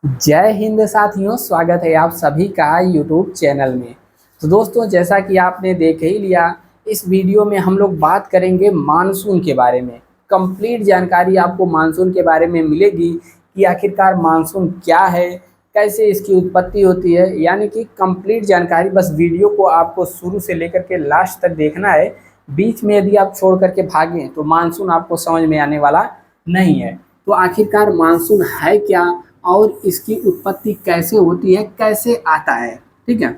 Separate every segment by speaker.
Speaker 1: जय हिंद साथियों, स्वागत है आप सभी का यूट्यूब चैनल में। तो दोस्तों, जैसा कि आपने देख ही लिया, इस वीडियो में हम लोग बात करेंगे मानसून के बारे में। कंप्लीट जानकारी आपको मानसून के बारे में मिलेगी कि आखिरकार मानसून क्या है, कैसे इसकी उत्पत्ति होती है, यानी कि कंप्लीट जानकारी। बस वीडियो को आपको शुरू से लेकर के लास्ट तक देखना है। बीच में यदि आप छोड़ करके भागें तो मानसून आपको समझ में आने वाला नहीं है। तो आखिरकार मानसून है क्या और इसकी उत्पत्ति कैसे होती है, कैसे आता है, ठीक है।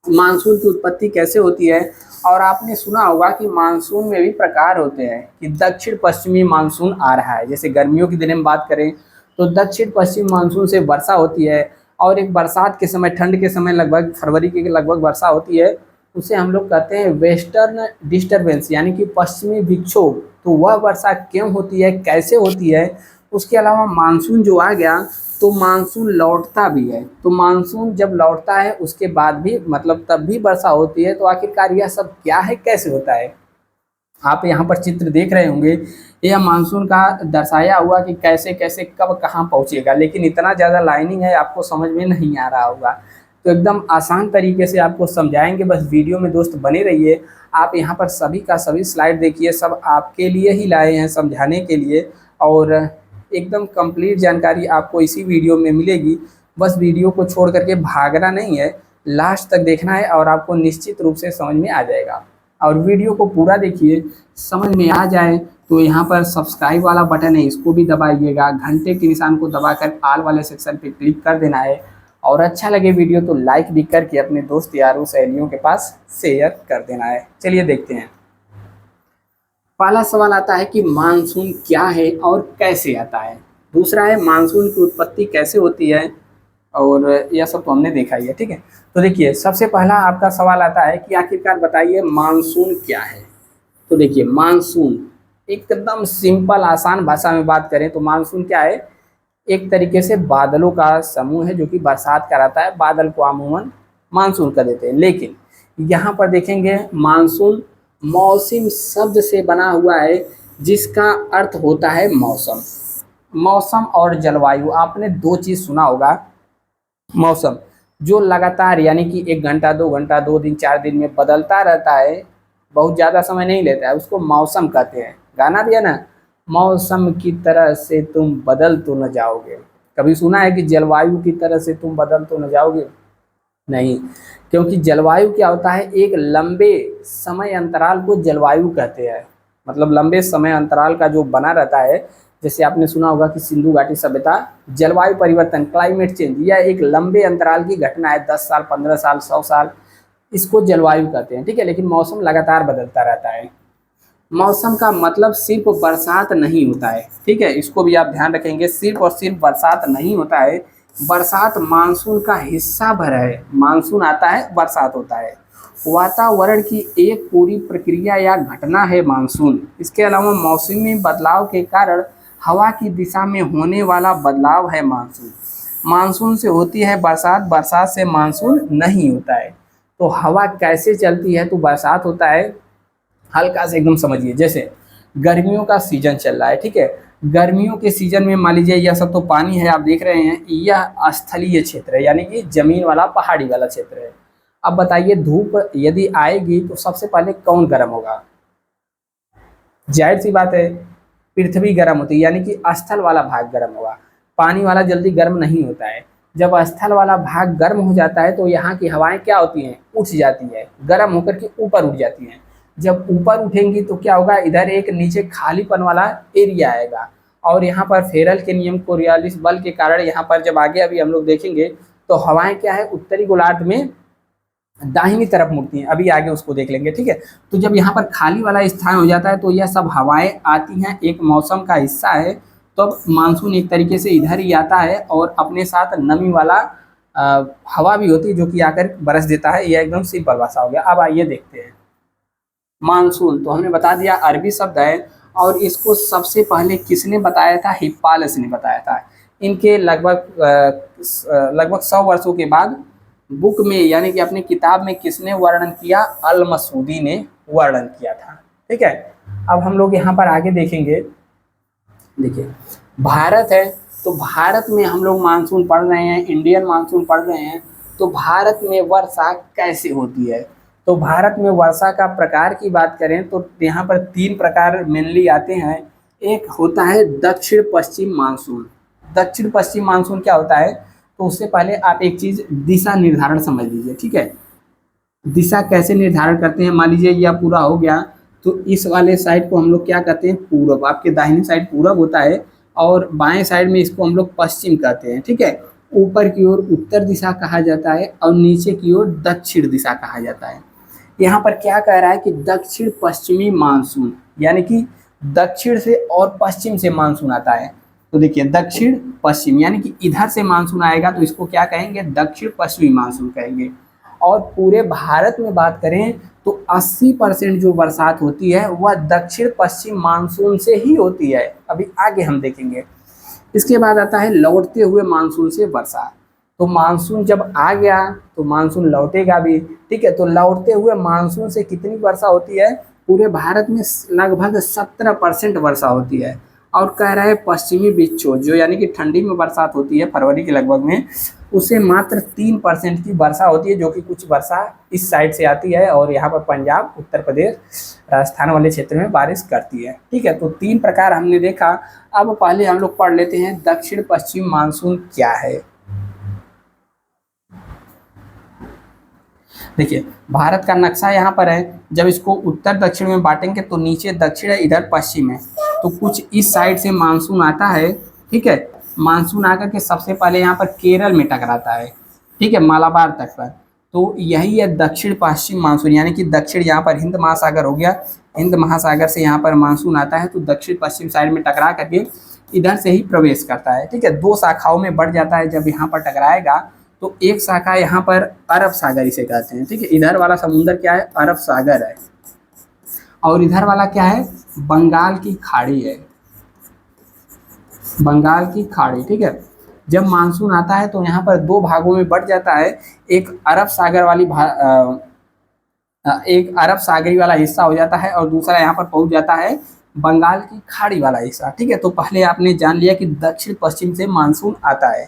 Speaker 1: मानसून की उत्पत्ति कैसे होती है, और आपने सुना होगा कि मानसून में भी प्रकार होते हैं कि दक्षिण पश्चिमी मानसून आ रहा है। जैसे गर्मियों के दिन में बात करें तो दक्षिण पश्चिम मानसून से वर्षा होती है, और एक बरसात के समय, ठंड के समय, लगभग फरवरी के लगभग वर्षा होती है। उसे हम लोग कहते हैं वेस्टर्न डिस्टर्बेंस, यानी कि पश्चिमी विक्षोभ। तो वह वर्षा क्यों होती है, कैसे होती है। उसके अलावा मानसून जो आ गया तो मानसून लौटता भी है। तो मानसून जब लौटता है उसके बाद भी, मतलब तब भी वर्षा होती है। तो आखिरकार यह सब क्या है, कैसे होता है। आप यहाँ पर चित्र देख रहे होंगे, यह मानसून का दर्शाया हुआ कि कैसे कैसे कब कहाँ पहुँचेगा, लेकिन इतना ज़्यादा लाइनिंग है आपको समझ में नहीं आ रहा होगा। तो एकदम आसान तरीके से आपको समझाएंगे, बस वीडियो में दोस्त बने रहिए। आप यहाँ पर सभी का सभी स्लाइड देखिए, सब आपके लिए ही लाए हैं समझाने के लिए, और एकदम कंप्लीट जानकारी आपको इसी वीडियो में मिलेगी। बस वीडियो को छोड़ करके भागना नहीं है, लास्ट तक देखना है और आपको निश्चित रूप से समझ में आ जाएगा। और वीडियो को पूरा देखिए, समझ में आ जाए तो यहाँ पर सब्सक्राइब वाला बटन है, इसको भी दबाइएगा। घंटे के निशान को दबाकर ऑल वाले सेक्शन पे क्लिक कर देना है, और अच्छा लगे वीडियो तो लाइक भी करके अपने दोस्त यारों सहेलियों के पास शेयर कर देना है। चलिए देखते हैं। पहला सवाल आता है कि मानसून क्या है और कैसे आता है। दूसरा है मानसून की उत्पत्ति कैसे होती है, और यह सब तो हमने देखा ही है, ठीक है। तो देखिए, सबसे पहला आपका सवाल आता है कि आखिरकार बताइए मानसून क्या है। तो देखिए, मानसून एकदम सिंपल आसान भाषा में बात करें तो मानसून क्या है, एक तरीके से बादलों का समूह है जो कि बरसात कराता है। बादल को अमूमन मानसून कर देते हैं, लेकिन यहाँ पर देखेंगे मानसून मौसम शब्द से बना हुआ है, जिसका अर्थ होता है मौसम। मौसम और जलवायु, आपने दो चीज़ सुना होगा। मौसम जो लगातार, यानी कि 1 घंटा 2 घंटा 2 दिन 4 दिन में बदलता रहता है, बहुत ज़्यादा समय नहीं लेता है, उसको मौसम कहते हैं। गाना भी है ना, मौसम की तरह से तुम बदल तो न जाओगे। कभी सुना है कि जलवायु की तरह से तुम बदल तो न जाओगे? नहीं, क्योंकि जलवायु क्या होता है, एक लंबे समय अंतराल को जलवायु कहते हैं। मतलब लंबे समय अंतराल का जो बना रहता है। जैसे आपने सुना होगा कि सिंधु घाटी सभ्यता, जलवायु परिवर्तन, क्लाइमेट चेंज, यह एक लंबे अंतराल की घटना है। 10 साल, 15 साल, 100 साल, इसको जलवायु कहते हैं, ठीक है। लेकिन मौसम लगातार बदलता रहता है। मौसम का मतलब सिर्फ बरसात नहीं होता है, ठीक है। इसको भी आप ध्यान रखेंगे, सिर्फ और सिर्फ बरसात नहीं होता है। बरसात मानसून का हिस्सा भर है। मानसून आता है, बरसात होता है। वातावरण की एक पूरी प्रक्रिया या घटना है मानसून। इसके अलावा मौसमी बदलाव के कारण हवा की दिशा में होने वाला बदलाव है मानसून। मानसून से होती है बरसात, बरसात से मानसून नहीं होता है। तो हवा कैसे चलती है तो बरसात होता है। हल्का से एकदम समझिए, जैसे गर्मियों का सीजन चल रहा है, ठीक है। गर्मियों के सीजन में मान लीजिए यह सब तो पानी है, आप देख रहे हैं, यह स्थलीय क्षेत्र है, यानी कि जमीन वाला पहाड़ी वाला क्षेत्र है। अब बताइए, धूप यदि आएगी तो सबसे पहले कौन गर्म होगा? जाहिर सी बात है, पृथ्वी गर्म होती है, यानी कि स्थल वाला भाग गर्म होगा। पानी वाला जल्दी गर्म नहीं होता है। जब स्थल वाला भाग गर्म हो जाता है तो यहाँ की हवाएं क्या होती हैं, उठ जाती है, गर्म होकर के ऊपर उठ जाती हैं। जब ऊपर उठेंगी तो क्या होगा, इधर एक नीचे खालीपन वाला एरिया आएगा, और यहाँ पर फेरल के नियम, कोरियालिस बल के कारण यहाँ पर जब आगे अभी हम लोग देखेंगे तो हवाएं क्या है, उत्तरी गोलार्ध में दाहिनी तरफ मुड़ती हैं। अभी आगे उसको देख लेंगे, ठीक है। तो जब यहाँ पर खाली वाला स्थान हो जाता है तो यह सब हवाएं आती हैं, एक मौसम का हिस्सा है। तो मानसून एक तरीके से इधर ही आता है, और अपने साथ नमी वाला हवा भी होती है जो कि आकर बरस देता है। यह एकदम सिंपल भाषा हो गया। अब आइए देखते हैं मानसून। तो हमने बता दिया अरबी शब्द है, और इसको सबसे पहले किसने बताया था? हिप्पालस ने बताया था। इनके लगभग 100 वर्षों के बाद बुक में, यानी कि अपनी किताब में किसने वर्णन किया? अल मसूदी ने वर्णन किया था, ठीक है। अब हम लोग यहाँ पर आगे देखेंगे। देखिए, भारत है, तो भारत में हम लोग मानसून पढ़ रहे हैं, इंडियन मानसून पढ़ रहे हैं, तो भारत में वर्षा कैसे होती है। तो भारत में वर्षा का प्रकार की बात करें तो यहाँ पर 3 प्रकार मेनली आते हैं। एक होता है दक्षिण पश्चिम मानसून। दक्षिण पश्चिम मानसून क्या होता है, तो उससे पहले आप एक चीज़ दिशा निर्धारण समझ लीजिए, ठीक है। दिशा कैसे निर्धारण करते हैं, मान लीजिए यह पूरा हो गया, तो इस वाले साइड को हम लोग क्या कहते हैं, पूरब। आपके दाहिने साइड पूरब होता है और बाएं साइड में इसको हम लोग पश्चिम कहते हैं, ठीक है। ऊपर की ओर उत्तर दिशा कहा जाता है और नीचे की ओर दक्षिण दिशा कहा जाता है। यहाँ पर क्या कह रहा है कि दक्षिण पश्चिमी मानसून, यानी कि दक्षिण से और पश्चिम से मानसून आता है। तो देखिए दक्षिण पश्चिम यानी कि इधर से मानसून आएगा तो इसको क्या कहेंगे, दक्षिण पश्चिमी मानसून कहेंगे। और पूरे भारत में बात करें तो 80% जो बरसात होती है वह दक्षिण पश्चिम मानसून से ही होती है। अभी आगे हम देखेंगे। इसके बाद आता है लौटते हुए मानसून से वर्षा। तो मानसून जब आ गया तो मानसून लौटेगा भी, ठीक है। तो लौटते हुए मानसून से कितनी वर्षा होती है, पूरे भारत में लगभग 17% वर्षा होती है। और कह रहा है पश्चिमी विक्षोभ जो यानी कि ठंडी में बरसात होती है फरवरी के लगभग में, उसे मात्र 3% की वर्षा होती है, जो कि कुछ वर्षा इस साइड से आती है और यहाँ पर पंजाब, उत्तर प्रदेश, राजस्थान वाले क्षेत्र में बारिश करती है, ठीक है। तो 3 प्रकार हमने देखा। अब पहले हम लोग पढ़ लेते हैं दक्षिण पश्चिम मानसून क्या है। देखिए भारत का नक्शा यहाँ पर है। जब इसको उत्तर दक्षिण में बांटेंगे तो नीचे दक्षिण है, इधर पश्चिम है। तो कुछ इस साइड से मानसून आता है, ठीक है। मानसून आकर के सबसे पहले यहाँ पर केरल में टकराता है, ठीक है, मालाबार तट पर। तो यही है दक्षिण पश्चिम मानसून, यानी कि दक्षिण यहाँ पर हिंद महासागर हो गया, हिंद महासागर से यहाँ पर मानसून आता है तो दक्षिण पश्चिम साइड में टकरा करके इधर से ही प्रवेश करता है, ठीक है। 2 शाखाओं में बढ़ जाता है। जब यहाँ पर टकराएगा तो एक शाखा यहाँ पर अरब सागर इसे कहते हैं, ठीक है। इधर वाला समुद्र क्या है, अरब सागर है, और इधर वाला क्या है, बंगाल की खाड़ी है, बंगाल की खाड़ी, ठीक है। जब मानसून आता है तो यहाँ पर 2 भागों में बढ़ जाता है। एक अरब सागर वाली एक अरब सागरी वाला हिस्सा हो जाता है और दूसरा यहाँ पर पहुंच जाता है बंगाल की खाड़ी वाला हिस्सा, ठीक है। तो पहले आपने जान लिया कि दक्षिण पश्चिम से मानसून आता है।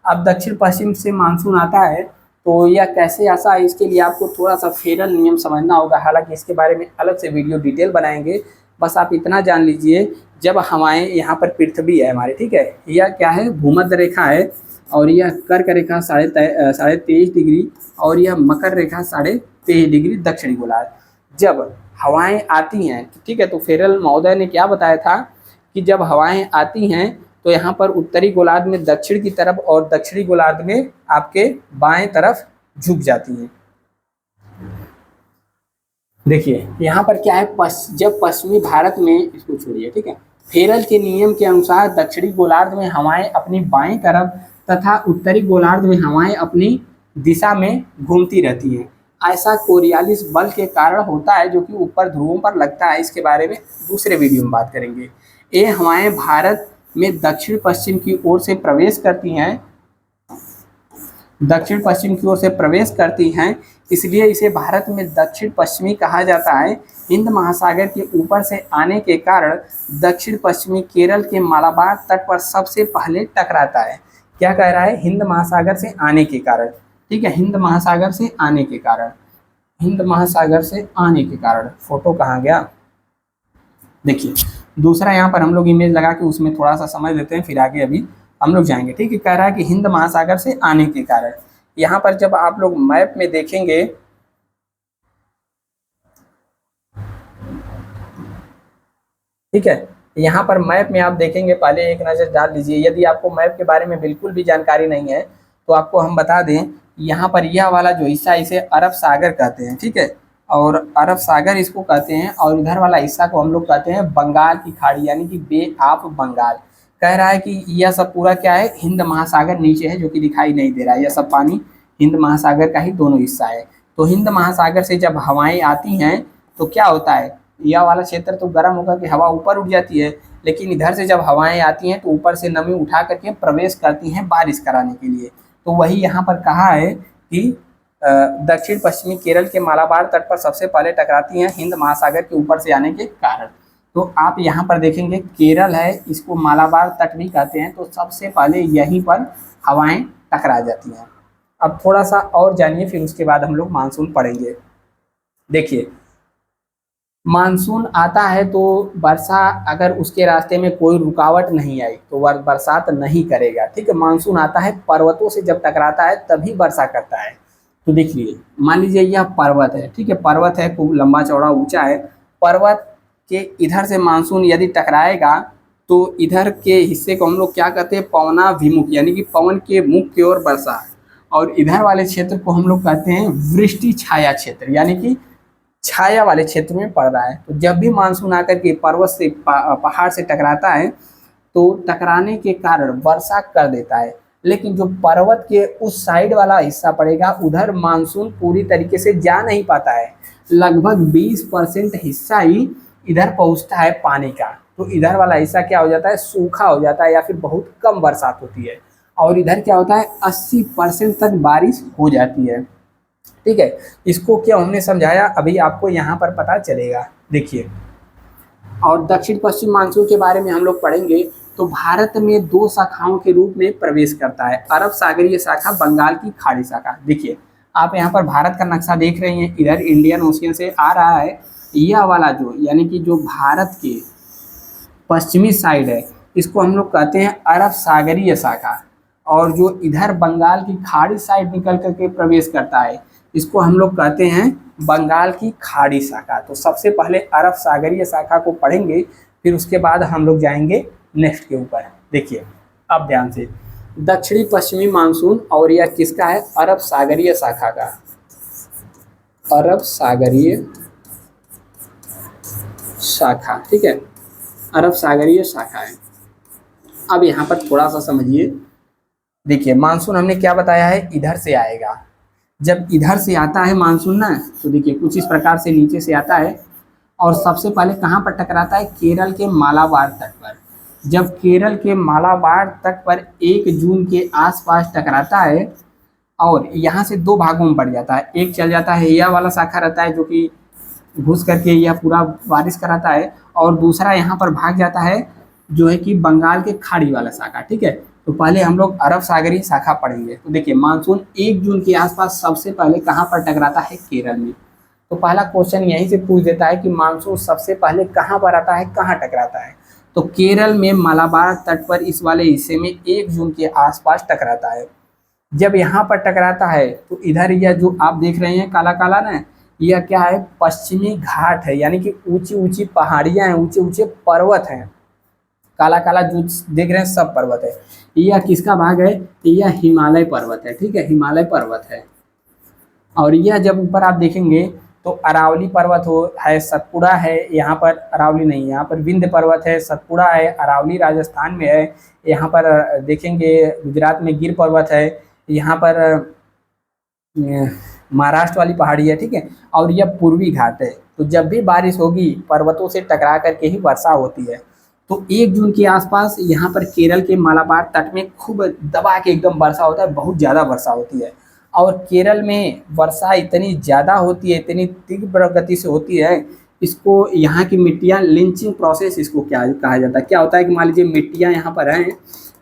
Speaker 1: अब दक्षिण पश्चिम से मानसून आता है तो यह कैसे आता है, इसके लिए आपको थोड़ा सा फेरल नियम समझना होगा। हालांकि इसके बारे में अलग से वीडियो डिटेल बनाएंगे। बस आप इतना जान लीजिए, जब हवाएं यहाँ पर पृथ्वी है हमारी, ठीक है, यह क्या है, भूमध्य रेखा है, और यह कर्क रेखा 23.5 डिग्री, और यह मकर रेखा 23.5 डिग्री दक्षिणी गोलार्ध। जब हवाएं आती हैं, ठीक है, तो फेरल महोदय ने क्या बताया था कि जब हवाएं आती हैं तो यहाँ पर उत्तरी गोलार्ध में दक्षिण की तरफ और दक्षिणी गोलार्ध में आपके बाएं तरफ झुक जाती हैं। देखिए यहाँ पर क्या है, जब पश्चिमी भारत में, इसको छोड़िए, ठीक है, फेरल के नियम के अनुसार दक्षिणी गोलार्ध में हवाएं अपनी बाएं तरफ तथा उत्तरी गोलार्ध में हवाएं अपनी दिशा में घूमती रहती हैं। ऐसा कोरियालिस बल के कारण होता है जो कि ऊपर ध्रुवों पर लगता है। इसके बारे में दूसरे वीडियो में बात करेंगे। ये हवाएं भारत में दक्षिण पश्चिम की ओर से प्रवेश करती हैं, दक्षिण पश्चिम की ओर से प्रवेश करती हैं, इसलिए इसे भारत में दक्षिण पश्चिमी कहा जाता है। हिंद महासागर के ऊपर से आने के कारण दक्षिण पश्चिमी केरल के मालाबार तट पर सबसे पहले टकराता है। क्या कह रहा है, हिंद महासागर से आने के कारण, ठीक है, हिंद महासागर से आने के कारण, हिंद महासागर से आने के कारण। फोटो कहाँ गया, देखिए दूसरा यहाँ पर हम लोग इमेज लगा के उसमें थोड़ा सा समझ लेते हैं, फिर आगे अभी हम लोग जाएंगे, ठीक है। कह रहा है कि हिंद महासागर से आने के कारण। यहाँ पर जब आप लोग मैप में देखेंगे, ठीक है, यहाँ पर मैप में आप देखेंगे, पहले एक नज़र डाल लीजिए। यदि आपको मैप के बारे में बिल्कुल भी जानकारी नहीं है तो आपको हम बता दें, यहाँ पर यह वाला जो हिस्सा इसे अरब सागर कहते हैं, ठीक है, और अरब सागर इसको कहते हैं, और इधर वाला हिस्सा को हम लोग कहते हैं बंगाल की खाड़ी, यानी कि बे ऑफ बंगाल। कह रहा है कि यह सब पूरा क्या है, हिंद महासागर नीचे है जो कि दिखाई नहीं दे रहा है। यह सब पानी हिंद महासागर का ही दोनों हिस्सा है। तो हिंद महासागर से जब हवाएं आती हैं तो क्या होता है, यह वाला क्षेत्र तो गर्म होगा कि हवा ऊपर उठ जाती है, लेकिन इधर से जब हवाएं आती हैं तो ऊपर से नमी उठा करके प्रवेश करती हैं बारिश कराने के लिए। तो वही यहाँ पर कहा है कि दक्षिण पश्चिमी केरल के मालाबार तट पर सबसे पहले टकराती हैं हिंद महासागर के ऊपर से आने के कारण। तो आप यहाँ पर देखेंगे केरल है, इसको मालाबार तट भी कहते हैं, तो सबसे पहले यहीं पर हवाएं टकरा जाती हैं। अब थोड़ा सा और जानिए, फिर उसके बाद हम लोग मानसून पढ़ेंगे। देखिए, मानसून आता है तो वर्षा, अगर उसके रास्ते में कोई रुकावट नहीं आई तो वह बरसात नहीं करेगा, ठीक है। मानसून आता है पर्वतों से जब टकराता है तभी वर्षा करता है। तो देखिए, मान लीजिए यह पर्वत है, ठीक है, पर्वत है, खूब लंबा चौड़ा ऊंचा है। पर्वत के इधर से मानसून यदि टकराएगा तो इधर के हिस्से को हम लोग क्या कहते हैं, पवनाभिमुख, यानी कि पवन के मुख की ओर वर्षा। और इधर वाले क्षेत्र को हम लोग कहते हैं वृष्टि छाया क्षेत्र, यानी कि छाया वाले क्षेत्र में पड़ रहा है। तो जब भी मानसून आकर के पर्वत से पहाड़ से टकराता है तो टकराने के कारण वर्षा कर देता है। लेकिन जो पर्वत के उस साइड वाला हिस्सा पड़ेगा उधर मानसून पूरी तरीके से जा नहीं पाता है। लगभग 20% हिस्सा ही इधर पहुंचता है पानी का। तो इधर वाला हिस्सा क्या हो जाता है, सूखा हो जाता है या फिर बहुत कम बरसात होती है। और इधर क्या होता है, 80% तक बारिश हो जाती है, ठीक है। इसको क्या हमने समझाया, अभी आपको यहाँ पर पता चलेगा। देखिए, और दक्षिण पश्चिम मानसून के बारे में हम लोग पढ़ेंगे। तो भारत में 2 शाखाओं के रूप में प्रवेश करता है, अरब सागरीय शाखा, बंगाल की खाड़ी शाखा। देखिए, आप यहाँ पर भारत का नक्शा देख रहे हैं, इधर इंडियन ओशियन से आ रहा है। यह वाला जो, यानी कि जो भारत के पश्चिमी साइड है, इसको हम लोग कहते हैं अरब सागरीय शाखा। और जो इधर बंगाल की खाड़ी साइड निकल करके प्रवेश करता है, इसको हम लोग कहते हैं बंगाल की खाड़ी शाखा। तो सबसे पहले अरब सागरीय शाखा को पढ़ेंगे, फिर उसके बाद हम लोग जाएंगे नेक्स्ट के ऊपर। देखिए, अब ध्यान से, दक्षिणी पश्चिमी मानसून, और यह किसका है, अरब सागरीय शाखा का, अरब सागरीय शाखा, ठीक है, अरब सागरीय शाखा है। अब यहाँ पर थोड़ा सा समझिए। देखिए, मानसून हमने क्या बताया है, इधर से आएगा। जब इधर से आता है मानसून ना, तो देखिए कुछ इस प्रकार से नीचे से आता है और सबसे पहले कहाँ पर टकराता है, केरल के मालाबार तट पर। जब केरल के मालाबार तट पर 1 जून के आसपास टकराता है और यहाँ से 2 भागों में बढ़ जाता है। एक चल जाता है, यह वाला शाखा रहता है जो कि घुस करके यह पूरा बारिश कराता है, और दूसरा यहाँ पर भाग जाता है जो है कि बंगाल के खाड़ी वाला शाखा, ठीक है। तो पहले हम लोग अरब सागरीय शाखा पढ़ेंगे। तो देखिए, मानसून 1 जून के आसपास सबसे पहले कहाँ पर टकराता है, केरल में। तो पहला क्वेश्चन यहीं से पूछ देता है कि मानसून सबसे पहले कहाँ पर आता है, कहाँ टकराता है। तो केरल में मालाबार तट पर इस वाले हिस्से में 1 जून के आसपास टकराता है। जब यहाँ पर टकराता है तो इधर यह जो आप देख रहे हैं काला काला ना, यह क्या है, पश्चिमी घाट है, यानी कि ऊंची ऊंची पहाड़ियाँ हैं, ऊंचे ऊंचे पर्वत हैं। काला काला जो देख रहे हैं सब पर्वत है। यह किसका भाग है, यह हिमालय पर्वत है, ठीक है, हिमालय पर्वत है। और यह जब ऊपर आप देखेंगे तो अरावली पर्वत है, सतपुड़ा है, यहाँ पर अरावली नहीं है, यहाँ पर विंध्य पर्वत है, सतपुड़ा है, अरावली राजस्थान में है। यहाँ पर देखेंगे गुजरात में गिर पर्वत है, यहाँ पर महाराष्ट्र वाली पहाड़ी है, ठीक है। और यह पूर्वी घाट है। तो जब भी बारिश होगी पर्वतों से टकरा करके ही वर्षा होती है। तो 1 जून के आसपास यहाँ पर केरल के मालाबार तट में खूब दबा के एकदम वर्षा होता है, बहुत ज़्यादा वर्षा होती है। और केरल में वर्षा इतनी ज़्यादा होती है, इतनी तीव्र गति से होती है, इसको यहाँ की मिट्टियाँ लिंचिंग प्रोसेस इसको क्या कहा जाता है। क्या होता है कि मान लीजिए मिट्टियाँ यहाँ पर हैं,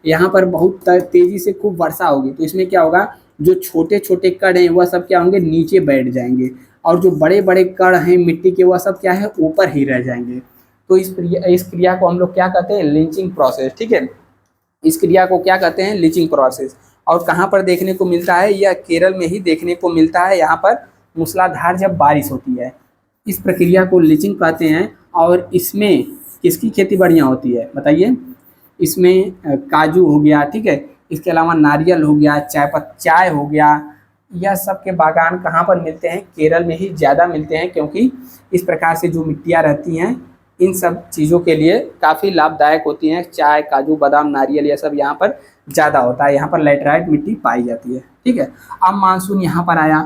Speaker 1: यहाँ पर बहुत तेज़ी से खूब वर्षा होगी, तो इसमें क्या होगा, जो छोटे छोटे कण हैं वह सब क्या होंगे, नीचे बैठ जाएंगे, और जो बड़े बड़े कण हैं मिट्टी के वह सब क्या है, ऊपर ही रह जाएंगे। तो इस क्रिया को हम लोग क्या कहते हैं, लिंचिंग प्रोसेस, ठीक है। इस क्रिया को क्या कहते हैं, लिंचिंग प्रोसेस। और कहाँ पर देखने को मिलता है, यह केरल में ही देखने को मिलता है। यहाँ पर मूसलाधार जब बारिश होती है, इस प्रक्रिया को लिंचिंग कहते हैं। और इसमें किसकी खेती बढ़िया होती है बताइए, इसमें काजू हो गया, ठीक है, इसके अलावा नारियल हो गया, चाय हो गया, यह सब के बागान कहाँ पर मिलते हैं, केरल में ही ज़्यादा मिलते हैं। क्योंकि इस प्रकार से जो मिट्टियाँ रहती हैं इन सब चीज़ों के लिए काफ़ी लाभदायक होती हैं। चाय, काजू, बादाम, नारियल, यह सब यहाँ पर ज़्यादा होता है। यहाँ पर लैटराइट मिट्टी पाई जाती है, ठीक है। अब मानसून यहाँ पर आया,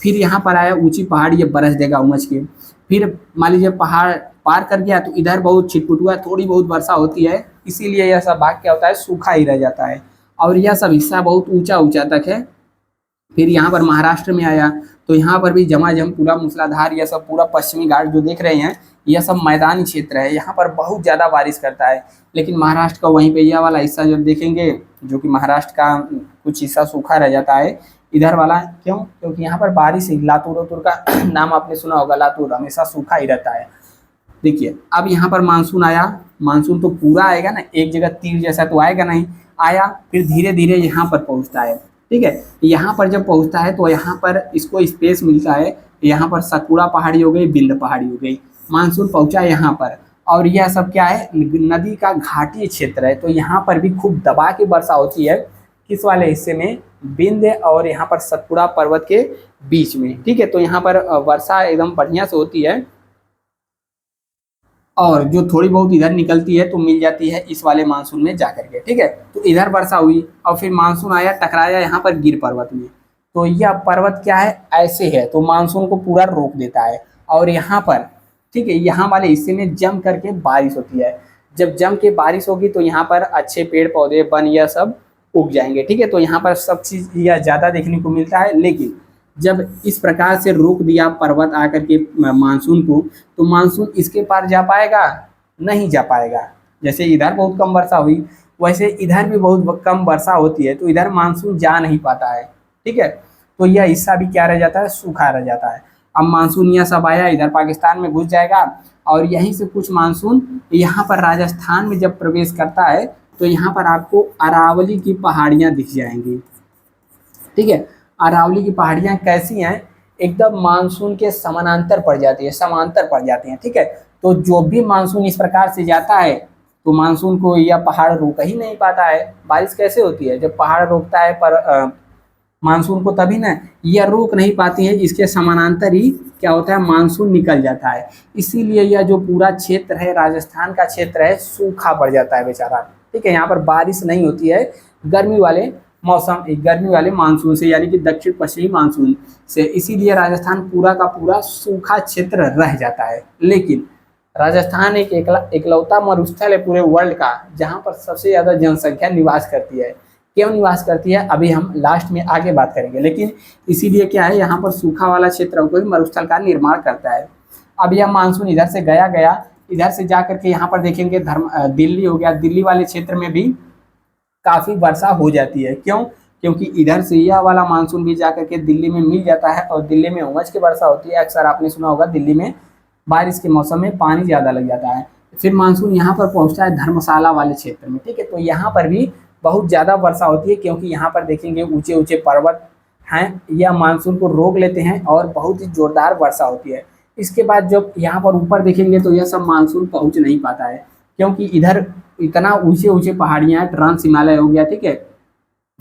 Speaker 1: फिर यहाँ पर आया ऊंची पहाड़ी, ये बरस देगा उमस के। फिर मान लीजिए पहाड़ पार कर गया तो इधर बहुत छिटपुटुआ थोड़ी बहुत वर्षा होती है, इसीलिए यह सब भाग क्या होता है, सूखा ही रह जाता है। और यह सब हिस्सा बहुत ऊंचा ऊंचा तक है, फिर यहाँ पर महाराष्ट्र में आया तो यहाँ पर भी झमाझम पूरा मूसलाधार, यह सब पूरा पश्चिमी घाट जो देख रहे हैं यह सब मैदानी क्षेत्र है, यहाँ पर बहुत ज़्यादा बारिश करता है। लेकिन महाराष्ट्र का वहीं पे यह वाला हिस्सा जब देखेंगे, जो कि महाराष्ट्र का कुछ हिस्सा सूखा रह जाता है, इधर वाला क्यों, क्योंकि यहाँ पर बारिश ही, लातूर वातूर का नाम आपने सुना होगा, लातूर हमेशा सूखा ही रहता है। देखिए अब यहाँ पर मानसून आया, मानसून तो पूरा आएगा ना, एक जगह तीर जैसा तो आएगा नहीं, आया फिर धीरे धीरे यहाँ पर पहुँचता है। ठीक है, यहाँ पर जब पहुँचता है तो यहाँ पर इसको स्पेस मिलता है, यहाँ पर सतपुड़ा पहाड़ी हो गई, बिंद पहाड़ी हो गई, मानसून पहुँचा यहाँ पर। और यह सब क्या है, नदी का घाटी क्षेत्र है, तो यहाँ पर भी खूब दबा के वर्षा होती है। किस वाले हिस्से में, बिंद और यहाँ पर सतपुड़ा पर्वत के बीच में। ठीक है, तो यहाँ पर वर्षा एकदम बढ़िया से होती है, और जो थोड़ी बहुत इधर निकलती है तो मिल जाती है इस वाले मानसून में जाकर के। ठीक है, तो इधर वर्षा हुई और फिर मानसून आया, टकराया यहाँ पर गिर पर्वत में, तो यह पर्वत क्या है, ऐसे है, तो मानसून को पूरा रोक देता है। और यहाँ पर ठीक है, यहाँ वाले हिस्से में जम करके बारिश होती है, जब जम के बारिश होगी तो यहाँ पर अच्छे पेड़ पौधे वन यह सब उग जाएंगे। ठीक है, तो यहाँ पर सब चीज़ यह ज़्यादा देखने को मिलता है। लेकिन जब इस प्रकार से रोक दिया पर्वत आकर के मानसून को, तो मानसून इसके पार जा पाएगा, नहीं जा पाएगा। जैसे इधर बहुत कम वर्षा हुई, वैसे इधर भी बहुत कम वर्षा होती है, तो इधर मानसून जा नहीं पाता है। ठीक है, तो यह हिस्सा भी क्या रह जाता है, सूखा रह जाता है। अब मानसून यह सब आया, इधर पाकिस्तान में घुस जाएगा, और यहीं से कुछ मानसून यहाँ पर राजस्थान में जब प्रवेश करता है तो यहाँ पर आपको अरावली की पहाड़ियाँ दिख जाएंगी। ठीक है, अरावली की पहाड़ियाँ कैसी हैं, एकदम मानसून के समानांतर पड़ जाती है, समांतर पड़ जाती हैं। ठीक है, तो जो भी मानसून इस प्रकार से जाता है तो मानसून को यह पहाड़ रोक ही नहीं पाता है। बारिश कैसे होती है, जब पहाड़ रोकता है पर मानसून को, तभी ना यह रोक नहीं पाती है, इसके समानांतर ही क्या होता है, मानसून निकल जाता है। इसीलिए यह जो पूरा क्षेत्र है, राजस्थान का क्षेत्र है, सूखा पड़ जाता है बेचारा। ठीक है, यहाँ पर बारिश नहीं होती है गर्मी वाले मौसम, गर्मी वाले मानसून से, यानी कि दक्षिण पश्चिमी मानसून से, इसीलिए राजस्थान पूरा का पूरा सूखा क्षेत्र रह जाता है। लेकिन राजस्थान एक एकलौता मरुस्थल है पूरे वर्ल्ड का, जहाँ पर सबसे ज़्यादा जनसंख्या निवास करती है। क्यों निवास करती है, अभी हम लास्ट में आगे बात करेंगे। लेकिन इसीलिए क्या है, यहाँ पर सूखा वाला क्षेत्रों को भी मरुस्थल का निर्माण करता है। अब यह मानसून इधर से गया, इधर से जा करके यहाँ पर देखेंगे दिल्ली हो गया, दिल्ली वाले क्षेत्र में भी काफ़ी वर्षा हो जाती है। क्यों, क्योंकि इधर से यह वाला मानसून भी जा करके दिल्ली में मिल जाता है, और दिल्ली में उमस की वर्षा होती है। अक्सर आपने सुना होगा दिल्ली में बारिश के मौसम में पानी ज़्यादा लग जाता है। फिर मानसून यहाँ पर पहुँचता है धर्मशाला वाले क्षेत्र में। ठीक है, तो यहाँ पर भी बहुत ज़्यादा वर्षा होती है, क्योंकि यहाँ पर देखेंगे ऊंचे ऊंचे पर्वत हैं, यह मानसून को रोक लेते हैं और बहुत ही जोरदार वर्षा होती है। इसके बाद जब यहाँ पर ऊपर देखेंगे तो यह सब मानसून पहुँच नहीं पाता है, क्योंकि इधर इतना ऊंचे ऊंचे पहाड़ियाँ हैं, ट्रांस हिमालय हो गया, ठीक है,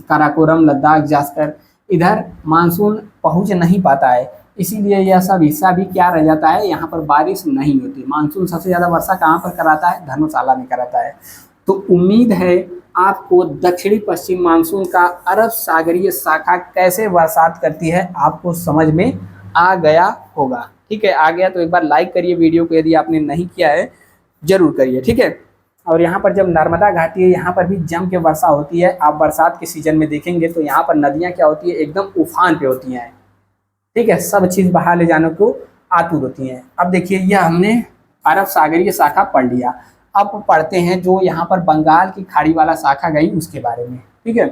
Speaker 1: काराकोरम, लद्दाख, जास्कर, इधर मानसून पहुँच नहीं पाता है। इसीलिए यह सब हिस्सा भी क्या रह जाता है, यहाँ पर बारिश नहीं होती। मानसून सबसे ज़्यादा वर्षा कहाँ पर कराता है, धर्मशाला में कराता है। तो उम्मीद है आपको दक्षिणी पश्चिम मानसून का अरब सागरीय शाखा कैसे बरसात करती है आपको समझ में आ गया होगा। ठीक है, आ गया तो एक बार लाइक करिए वीडियो को, यदि आपने नहीं किया है जरूर करिए। ठीक है, और यहाँ पर जब नर्मदा घाटी है, यहाँ पर भी जम के वर्षा होती है। आप बरसात के सीजन में देखेंगे तो यहाँ पर नदियाँ क्या होती है, एकदम उफान पे होती हैं। ठीक है, सब चीज़ बहा ले जाने को आतुर होती हैं। अब देखिए, यह हमने अरब सागरीय शाखा पढ़ लिया। अब पढ़ते हैं जो यहाँ पर बंगाल की खाड़ी वाला शाखा गई उसके बारे में। ठीक है,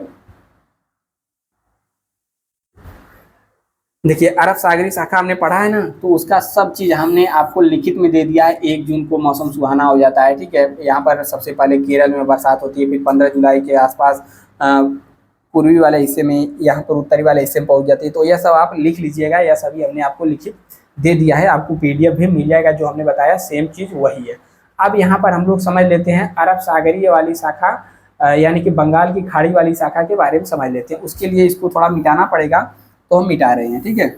Speaker 1: देखिए अरब सागरीय शाखा हमने पढ़ा है ना, तो उसका सब चीज़ हमने आपको लिखित में दे दिया है। 1 जून को मौसम सुहाना हो जाता है। ठीक है, यहाँ पर सबसे पहले केरल में बरसात होती है, फिर 15 जुलाई के आसपास पूर्वी वाले हिस्से में, यहाँ पर उत्तरी वाले हिस्से में पहुँच जाती है। तो यह सब आप लिख लीजिएगा, यह सभी हमने आपको लिखित दे दिया है। आपको PDF भी मिल जाएगा, जो हमने बताया सेम चीज़ वही है। अब यहाँ पर हम लोग समझ लेते हैं अरब सागरीय वाली शाखा, यानी कि बंगाल की खाड़ी वाली शाखा के बारे में समझ लेते हैं। उसके लिए इसको थोड़ा मिटाना पड़ेगा, तो हम मिटा रहे हैं। ठीक है,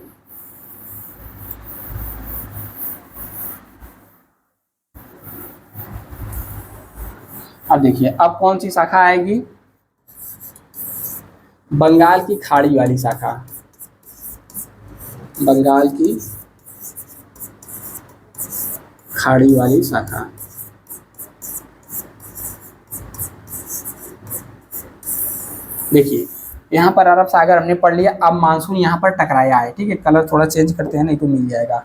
Speaker 1: अब देखिए, अब कौन सी शाखा आएगी, बंगाल की खाड़ी वाली शाखा, बंगाल की खाड़ी वाली शाखा। देखिए, यहाँ पर अरब सागर हमने पढ़ लिया। अब मानसून यहाँ पर टकराया है, ठीक है। कलर थोड़ा चेंज करते हैं, नहीं तो मिल जाएगा।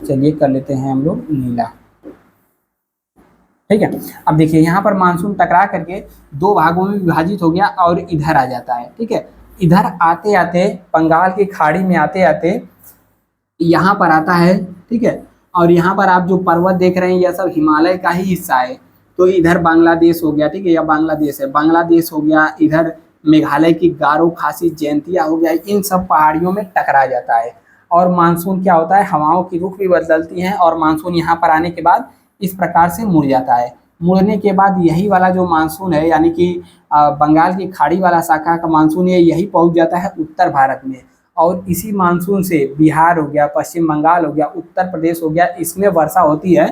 Speaker 1: चलिए कर लेते हैं हम लोग नीला, ठीक है। अब देखिए यहाँ पर मानसून टकरा करके दो भागों में विभाजित हो गया और इधर आ जाता है, ठीक है। इधर आते आते बंगाल की खाड़ी में आते आते यहाँ पर आता है, ठीक है। और यहाँ पर आप जो पर्वत देख रहे हैं यह सब हिमालय का ही हिस्सा है। तो इधर बांग्लादेश हो गया, ठीक है, या बांग्लादेश है, बांग्लादेश हो गया, इधर मेघालय की गारो खासी जयंतिया हो गया, इन सब पहाड़ियों में टकरा जाता है। और मानसून क्या होता है, हवाओं की रुख भी बदलती है और मानसून यहाँ पर आने के बाद इस प्रकार से मुड़ जाता है। मुड़ने के बाद यही वाला जो मानसून है, यानी कि बंगाल की खाड़ी वाला शाखा का मानसून है, यही पहुंच जाता है उत्तर भारत में। और इसी मानसून से बिहार हो गया, पश्चिम बंगाल हो गया, उत्तर प्रदेश हो गया, इसमें वर्षा होती है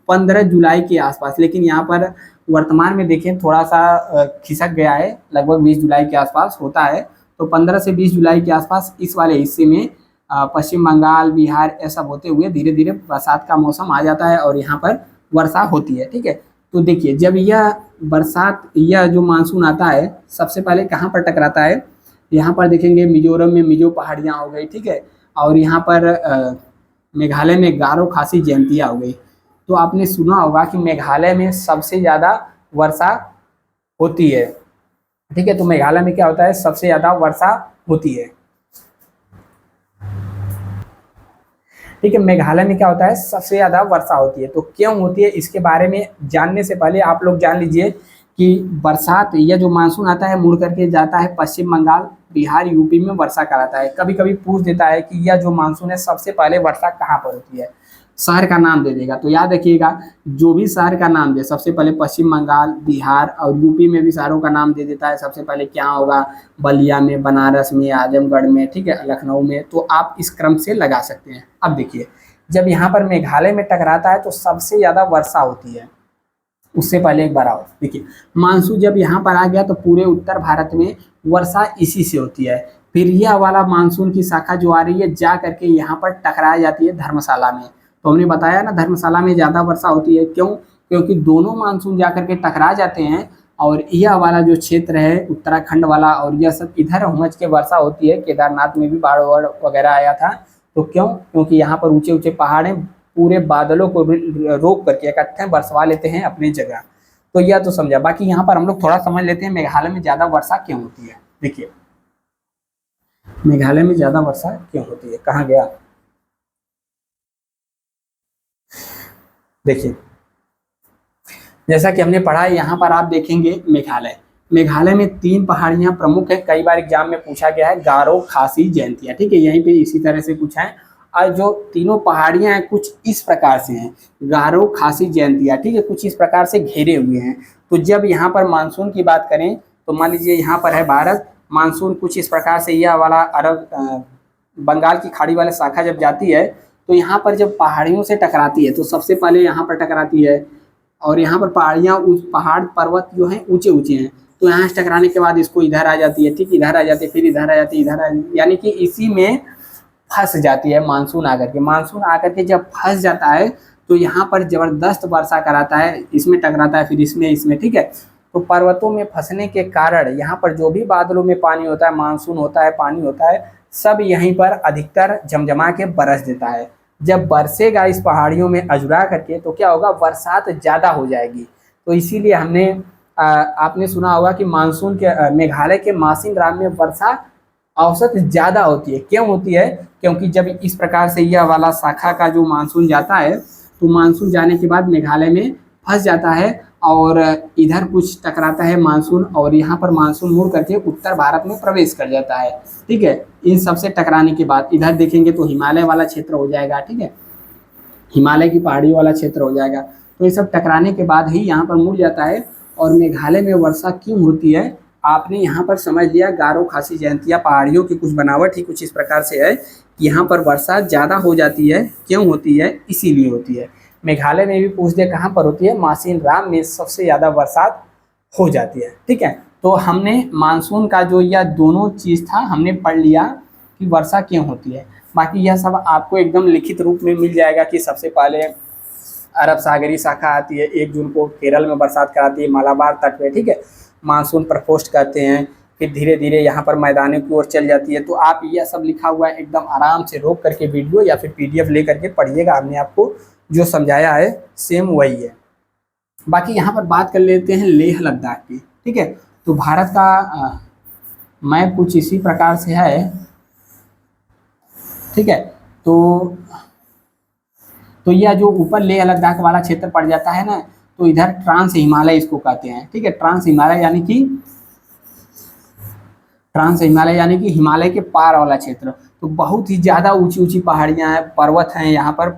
Speaker 1: 15 जुलाई के आसपास। लेकिन यहाँ पर वर्तमान में देखें थोड़ा सा खिसक गया है, लगभग 20 जुलाई के आसपास होता है। तो 15 से 20 जुलाई के आसपास इस वाले हिस्से में पश्चिम बंगाल, बिहार, ये सब होते हुए धीरे धीरे बरसात का मौसम आ जाता है और यहाँ पर वर्षा होती है, ठीक है। तो देखिए जब यह बरसात, यह जो मानसून आता है सबसे पहले कहाँ पर टकराता है, यहाँ पर देखेंगे मिजोरम में मिजो पहाड़ियाँ हो गई, ठीक है। और यहाँ पर मेघालय में गारो खासी जयंतिया हो गई। तो आपने सुना होगा कि मेघालय में सबसे ज़्यादा वर्षा होती है, ठीक है। तो मेघालय में क्या होता है, सबसे ज़्यादा वर्षा होती है, ठीक है। मेघालय में क्या होता है, सबसे ज़्यादा वर्षा होती है। तो क्यों होती है इसके बारे में जानने से पहले आप लोग जान लीजिए कि बरसात, यह जो मानसून आता है मुड़ करके जाता है पश्चिम बंगाल, बिहार, यूपी में वर्षा कराता है। कभी कभी पूछ देता है कि यह जो मानसून है सबसे पहले वर्षा कहाँ पर होती है, शहर का नाम दे देगा। तो याद रखिएगा, जो भी शहर का नाम दे सबसे पहले पश्चिम बंगाल, बिहार और यूपी में भी शहरों का नाम दे देता है। सबसे पहले क्या होगा, बलिया में, बनारस में, आजमगढ़ में, ठीक है, लखनऊ में। तो आप इस क्रम से लगा सकते हैं। अब देखिए जब यहाँ पर मेघालय में टकराता है तो सबसे ज़्यादा वर्षा होती है। उससे पहले एक बार आओ, देखिए मानसून जब यहाँ पर आ गया तो पूरे उत्तर भारत में वर्षा इसी से होती है। फिर यह वाला मानसून की शाखा जो आ रही है जा करके यहाँ पर टकरा जाती है धर्मशाला में। तो हमने बताया ना धर्मशाला में ज़्यादा वर्षा होती है, क्यों, क्योंकि दोनों मानसून जा करके टकरा जाते हैं। और यह वाला जो क्षेत्र है उत्तराखंड वाला और यह सब इधर हुमच के वर्षा होती है। केदारनाथ में भी बाढ़ वगैरह आया था। तो क्यों, क्योंकि यहाँ पर ऊंचे ऊंचे पहाड़ हैं, पूरे बादलों को रोक करके इकट्ठे बरसवा लेते हैं अपनी जगह। तो यह तो समझा। बाकी यहाँ पर हम लोग थोड़ा समझ लेते हैं मेघालय में ज़्यादा वर्षा क्यों होती है। देखिए मेघालय में ज़्यादा वर्षा क्यों होती है, कहाँ गया, देखिए जैसा कि हमने पढ़ा है यहाँ पर आप देखेंगे मेघालय में 3 पहाड़ियाँ प्रमुख है। कई बार एग्जाम में पूछा गया है, गारो, खासी, जयंतिया, ठीक है। यहीं पे इसी तरह से पूछा है। और जो तीनों पहाड़ियाँ हैं कुछ इस प्रकार से हैं, गारो, खासी, जयंतिया, ठीक है, कुछ इस प्रकार से घेरे हुए हैं। तो जब यहाँ पर मानसून की बात करें तो मान लीजिए यहाँ पर है भारत, मानसून कुछ इस प्रकार से यह वाला अरब बंगाल की खाड़ी वाला शाखा जब जाती है तो यहाँ पर जब पहाड़ियों से टकराती है तो सबसे पहले यहाँ पर टकराती है। और यहाँ पर पहाड़ियाँ, पहाड़ पर्वत जो हैं ऊंचे ऊंचे हैं। तो यहाँ से टकराने के बाद इसको इधर आ जाती है, ठीक, इधर आ जाती है, फिर इधर आ जाती है, यानी कि इसी में फंस जाती है मानसून आकर के। मानसून आकर के जब फंस जाता है तो यहाँ पर जबरदस्त वर्षा कराता है, इसमें टकराता है, फिर इसमें, ठीक है। तो पर्वतों में फंसने के कारण यहाँ पर जो भी बादलों में पानी होता है, मानसून होता है, पानी होता है, सब यहीं पर अधिकतर जमजमा के बरस देता है। जब बरसेगा इस पहाड़ियों में अजुरा करके तो क्या होगा, बरसात ज़्यादा हो जाएगी। तो इसीलिए हमने आपने सुना होगा कि मानसून के मेघालय के मासिन राम में वर्षा औसत ज़्यादा होती है। क्यों होती है, क्योंकि जब इस प्रकार से यह वाला शाखा का जो मानसून जाता है तो मानसून जाने के बाद मेघालय में फंस जाता है और इधर कुछ टकराता है मानसून और यहाँ पर मानसून मुड़ करके उत्तर भारत में प्रवेश कर जाता है, ठीक है। इन सबसे टकराने के बाद इधर देखेंगे तो हिमालय वाला क्षेत्र हो जाएगा, ठीक है, हिमालय की पहाड़ियों वाला क्षेत्र हो जाएगा। तो ये सब टकराने के बाद ही यहाँ पर मुड़ जाता है। और मेघालय में वर्षा क्यों होती है आपने यहाँ पर समझ लिया, गारो, खासी, जयंतिया पहाड़ियों की कुछ बनावट ही कुछ इस प्रकार से है कि यहाँ पर वर्षा ज़्यादा हो जाती है। क्यों होती है, इसीलिए होती है। मेघालय में भी पूछ दे कहाँ पर होती है, मासिन राम में सबसे ज़्यादा बरसात हो जाती है, ठीक है। तो हमने मानसून का जो यह दोनों चीज़ था हमने पढ़ लिया कि वर्षा क्यों होती है। बाकी यह सब आपको एकदम लिखित रूप में मिल जाएगा कि सबसे पहले अरब सागरी शाखा आती है, 1 जून को केरल में बरसात कराती है मालाबार तट पे, ठीक है, मानसून प्रकोष्ठ कहते हैं। फिर धीरे धीरे यहाँ पर मैदानों की ओर चल जाती है। तो आप यह सब लिखा हुआ है एकदम आराम से रोक करके वीडियो या फिर PDF ले करके पढ़िएगा। हमने आपको जो समझाया है सेम वही है। बाकी यहाँ पर बात कर लेते हैं लेह लद्दाख की, ठीक है। तो भारत का मैप कुछ इसी प्रकार से है, ठीक है। तो यह जो ऊपर लेह लद्दाख वाला क्षेत्र पड़ जाता है ना, तो इधर ट्रांस हिमालय इसको कहते हैं, ठीक है। ट्रांस हिमालय यानी कि हिमालय के पार वाला क्षेत्र। तो बहुत ही ज़्यादा ऊंची ऊंची पहाड़ियाँ हैं, पर्वत हैं, यहाँ पर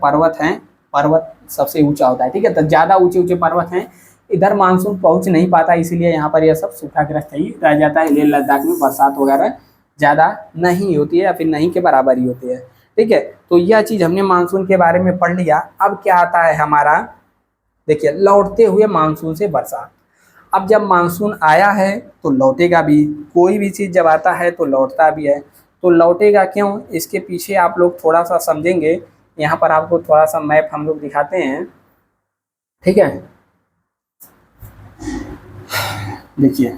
Speaker 1: पर्वत सबसे ऊंचा होता है, ठीक है। तो ज़्यादा ऊंचे ऊंचे पर्वत हैं, इधर मानसून पहुँच नहीं पाता, इसीलिए यहाँ पर यह सब सूखाग्रस्त ही रह जाता है। लेह लद्दाख में बरसात वगैरह ज़्यादा नहीं होती है या फिर नहीं के बराबर ही होती है, ठीक है। तो यह चीज़ हमने मानसून के बारे में पढ़ लिया। अब क्या आता है हमारा, देखिए, लौटते हुए मानसून से बरसात। अब जब मानसून आया है तो लौटेगा भी, कोई भी चीज़ जब आता है तो लौटता भी है। तो लौटेगा क्यों, इसके पीछे आप लोग थोड़ा सा समझेंगे। यहाँ पर आपको थोड़ा सा मैप हम लोग दिखाते हैं, ठीक है। देखिए,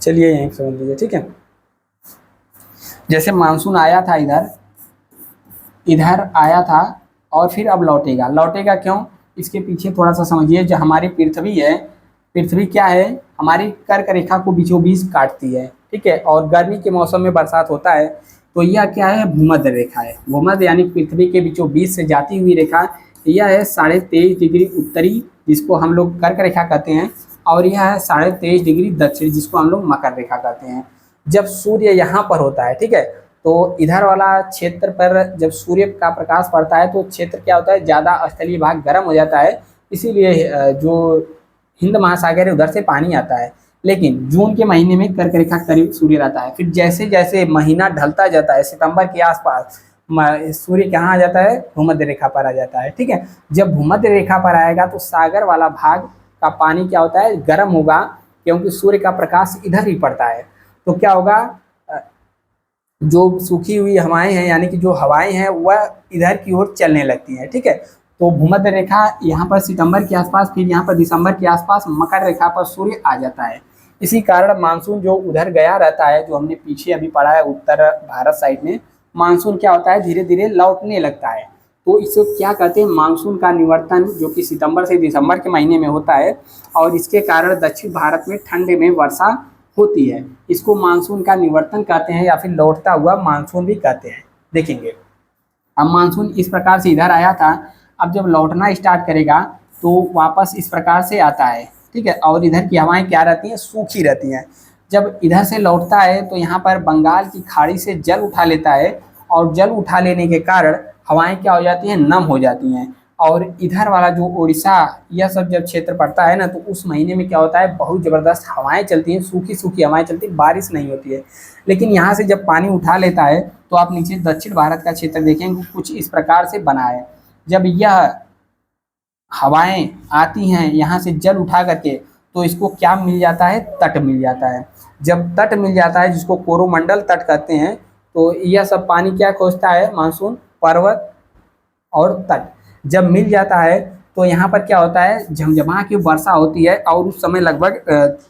Speaker 1: चलिए यहीं समझ लीजिए, ठीक है। जैसे मानसून आया था, इधर आया था और फिर अब लौटेगा क्यों, इसके पीछे थोड़ा सा समझिए। जो हमारी पृथ्वी है, पृथ्वी क्या है, हमारी कर्क रेखा को बीचों बीच काटती है, ठीक है। और गर्मी के मौसम में बरसात होता है। तो यह क्या है, भूमध्य रेखा है। भूमध्य यानी पृथ्वी के बीचों बीच से जाती हुई रेखा, यह है 23.5 डिग्री उत्तरी, जिसको हम लोग कर्क रेखा कहते हैं। और यह है 23.5 डिग्री दक्षिण, जिसको हम लोग मकर रेखा कहते हैं। जब सूर्य यहाँ पर होता है, ठीक है, तो इधर वाला क्षेत्र पर जब सूर्य का प्रकाश पड़ता है तो क्षेत्र क्या होता है, ज़्यादा स्थलीय भाग गर्म हो जाता है। इसीलिए जो हिंद महासागर है उधर से पानी आता है। लेकिन जून के महीने में कर्क रेखा करीब सूर्य रहता है। फिर जैसे जैसे महीना ढलता जाता है, सितंबर के आसपास सूर्य कहाँ आ जाता है, भूमध्य रेखा पर आ जाता है, ठीक है। जब भूमध्य रेखा पर आएगा तो सागर वाला भाग का पानी क्या होता है, गर्म होगा, क्योंकि सूर्य का प्रकाश इधर ही पड़ता है। तो क्या होगा, जो सूखी हुई हवाएं हैं, यानी कि जो हवाएं हैं वह इधर की ओर चलने लगती हैं, ठीक है। तो भूमध्य रेखा यहाँ पर सितंबर के आसपास, फिर यहाँ पर दिसंबर के आसपास मकर रेखा पर सूर्य आ जाता है। इसी कारण मानसून जो उधर गया रहता है, जो हमने पीछे अभी पढ़ा है उत्तर भारत साइड में, मानसून क्या होता है, धीरे धीरे लौटने लगता है। तो इसको क्या कहते हैं, मानसून का निवर्तन, जो कि सितंबर से दिसंबर के महीने में होता है। और इसके कारण दक्षिण भारत में ठंड में वर्षा होती है। इसको मानसून का निवर्तन कहते हैं या फिर लौटता हुआ मानसून भी कहते हैं। देखेंगे, अब मानसून इस प्रकार से इधर आया था, अब जब लौटना स्टार्ट करेगा तो वापस इस प्रकार से आता है, ठीक है। और इधर की हवाएं क्या रहती हैं, सूखी रहती हैं। जब इधर से लौटता है तो यहाँ पर बंगाल की खाड़ी से जल उठा लेता है, और जल उठा लेने के कारण हवाएं क्या हो जाती हैं, नम हो जाती हैं। और इधर वाला जो उड़ीसा, यह सब जब क्षेत्र पड़ता है ना, तो उस महीने में क्या होता है, बहुत ज़बरदस्त हवाएं चलती हैं, सूखी सूखी हवाएं चलती हैं, बारिश नहीं होती है। लेकिन यहाँ से जब पानी उठा लेता है तो आप नीचे दक्षिण भारत का क्षेत्र देखेंगे, कुछ इस प्रकार से बना है। जब यह हवाएं आती हैं यहाँ से जल उठा करके, तो इसको क्या मिल जाता है, तट मिल जाता है। जब तट मिल जाता है, जिसको कोरोमंडल तट कहते हैं, तो यह सब पानी क्या खोजता है, मानसून, पर्वत और तट। जब मिल जाता है तो यहाँ पर क्या होता है, झमझमा की वर्षा होती है, और उस समय लगभग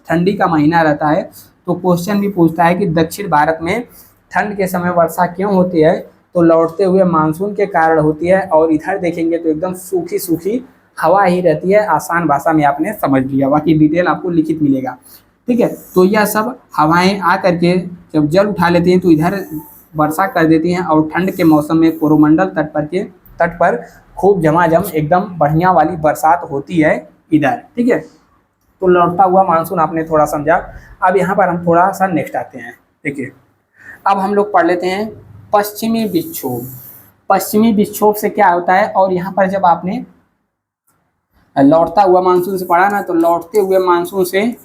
Speaker 1: ठंडी का महीना रहता है। तो क्वेश्चन भी पूछता है कि दक्षिण भारत में ठंड के समय वर्षा क्यों होती है, तो लौटते हुए मानसून के कारण होती है। और इधर देखेंगे तो एकदम सूखी सूखी हवा ही रहती है। आसान भाषा में आपने समझ लिया, बाकी डिटेल आपको लिखित मिलेगा, ठीक है। तो यह सब हवाएं आ करके जब जल उठा लेती हैं तो इधर वर्षा कर देती हैं, और ठंड के मौसम में कोरोमंडल तट पर खूब झमाझम एकदम बढ़िया वाली बरसात होती है इधर, ठीक है। तो लौटता हुआ मानसून आपने थोड़ा समझा। अब यहाँ पर हम थोड़ा सा नेक्स्ट आते हैं, देखिए। अब हम लोग पढ़ लेते हैं पश्चिमी विक्षोभ। पश्चिमी विक्षोभ से क्या होता है, और यहाँ पर जब आपने लौटता हुआ मानसून से पढ़ा ना, तो लौटते हुए मानसून से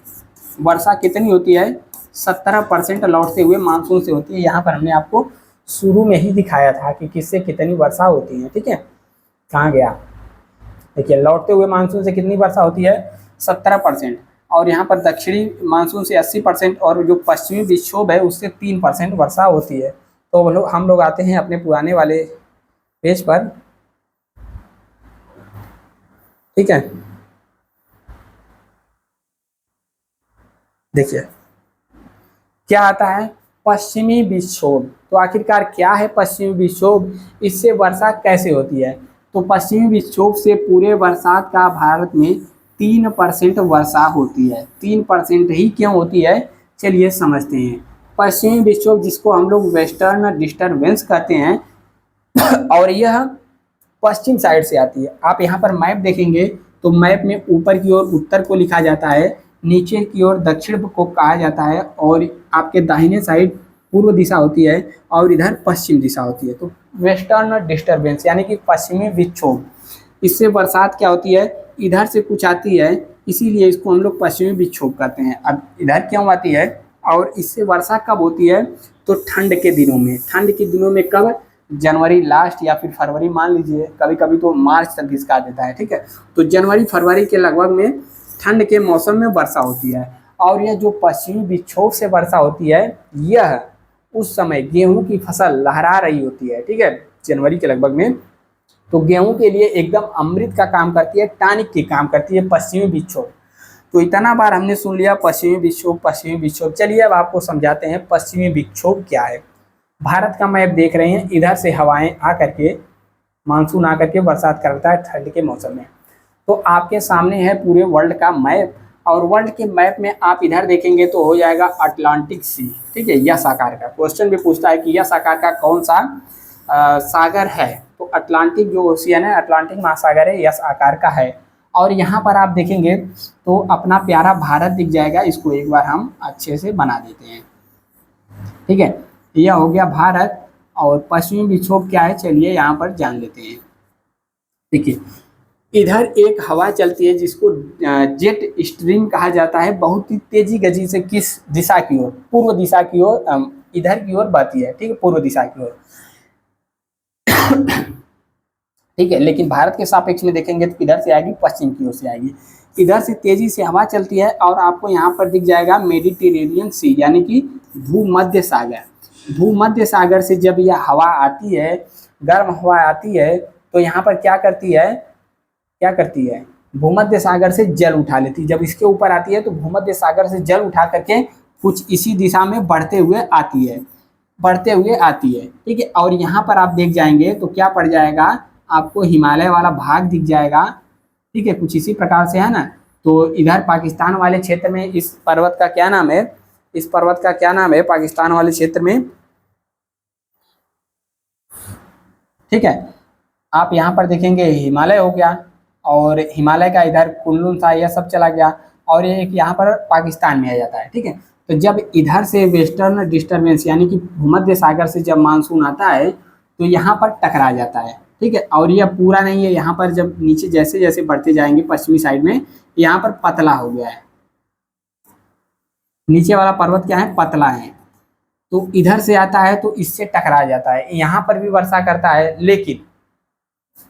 Speaker 1: वर्षा कितनी होती है, 17% लौटते हुए मानसून से होती है। यहाँ पर हमने आपको शुरू में ही दिखाया था कि किससे कितनी वर्षा होती है, ठीक है। कहाँ गया, देखिए, लौटते हुए मानसून से कितनी वर्षा होती है, 17%। और यहाँ पर दक्षिणी मानसून से 80%, और जो पश्चिमी विक्षोभ है उससे 3% वर्षा होती है, तो हम लोग आते हैं अपने पुराने वाले पेज पर। ठीक है, देखिए क्या आता है, पश्चिमी विक्षोभ। तो आखिरकार क्या है पश्चिमी विक्षोभ, इससे वर्षा कैसे होती है। तो पश्चिमी विक्षोभ से पूरे बरसात का भारत में 3% वर्षा होती है। 3% ही क्यों होती है, चलिए समझते हैं। पश्चिमी विक्षोभ जिसको हम लोग वेस्टर्न डिस्टर्बेंस कहते हैं और यह पश्चिम साइड से आती है। आप यहाँ पर मैप देखेंगे तो मैप में ऊपर की ओर उत्तर को लिखा जाता है, नीचे की ओर दक्षिण को कहा जाता है, और आपके दाहिने साइड पूर्व दिशा होती है और इधर पश्चिम दिशा होती है। तो वेस्टर्न डिस्टर्बेंस यानी कि पश्चिमी विक्षोभ, इससे बरसात क्या होती है, इधर से कुछ आती है, इसीलिए इसको हम लोग पश्चिमी विक्षोभ कहते हैं। अब इधर क्यों आती है और इससे वर्षा कब होती है, तो ठंड के दिनों में। ठंड के दिनों में कब, जनवरी लास्ट या फिर फरवरी, मान लीजिए कभी कभी तो मार्च तक इसका देता है। ठीक है, तो जनवरी फरवरी के लगभग में ठंड के मौसम में वर्षा होती है। और यह जो पश्चिमी विक्षोभ से वर्षा होती है, यह उस समय गेहूं की फसल लहरा रही होती है। ठीक है, जनवरी के लगभग में, तो गेहूं के लिए एकदम अमृत का काम करती है, टॉनिक की काम करती है पश्चिमी विक्षोभ। तो इतना बार हमने सुन लिया पश्चिमी विक्षोभ, पश्चिमी विक्षोभ। चलिए अब आपको समझाते हैं पश्चिमी विक्षोभ क्या है। भारत का मैप देख रहे हैं, इधर से हवाएं आकर के, मानसून आकर के बरसात करता है ठंड के मौसम में। तो आपके सामने है पूरे वर्ल्ड का मैप, और वर्ल्ड के मैप में आप इधर देखेंगे तो हो जाएगा अटलांटिक सी। ठीक है, यस आकार का क्वेश्चन भी पूछता है कि यस आकार का कौन सा सागर है, तो अटलांटिक जो ओशियन है, अटलांटिक महासागर है, यस आकार का है। और यहाँ पर आप देखेंगे तो अपना प्यारा भारत दिख जाएगा। इसको एक बार हम अच्छे से बना देते हैं। ठीक है, यह हो गया भारत। और पश्चिमी विक्षोभ क्या है, चलिए यहाँ पर जान लेते हैं। देखिए इधर एक हवा चलती है जिसको जेट स्ट्रीम कहा जाता है, बहुत ही तेजी गति से किस दिशा की ओर, पूर्व दिशा की ओर, इधर की ओर बहती है। ठीक है, पूर्व दिशा की ओर। ठीक है, लेकिन भारत के सापेक्ष में देखेंगे तो किधर से आएगी, पश्चिम की ओर से आएगी। इधर से तेजी से हवा चलती है और आपको यहाँ पर दिख जाएगा मेडिटेरेनियन सी, यानी कि भूमध्य सागर। भूमध्य सागर से जब यह हवा आती है, गर्म हवा आती है, तो यहाँ पर क्या करती है, क्या करती है, भूमध्य सागर से जल उठा लेती है। जब इसके ऊपर आती है तो भूमध्य सागर से जल उठा करके कुछ इसी दिशा में बढ़ते हुए आती है, बढ़ते हुए आती है। ठीक है, और यहाँ पर आप देख जाएंगे तो क्या पड़ जाएगा, आपको हिमालय वाला भाग दिख जाएगा। ठीक है, कुछ इसी प्रकार से है ना। तो इधर पाकिस्तान वाले क्षेत्र में इस पर्वत का क्या नाम है, इस पर्वत का क्या नाम है पाकिस्तान वाले क्षेत्र में। ठीक है, आप यहाँ पर देखेंगे हिमालय हो गया, और हिमालय का इधर कुल्लू सा यह सब चला गया, और ये एक यहाँ पर पाकिस्तान में आ जाता है। ठीक है, तो जब इधर से वेस्टर्न डिस्टर्बेंस यानी कि भूमध्य सागर से जब मानसून आता है तो यहाँ पर टकरा जाता है। ठीक है, और यह पूरा नहीं है, यहाँ पर जब नीचे जैसे जैसे बढ़ते जाएंगे पश्चिमी साइड में, यहाँ पर पतला हो गया है, नीचे वाला पर्वत क्या है, पतला है। तो इधर से आता है तो इससे टकरा जाता है, यहाँ पर भी वर्षा करता है, लेकिन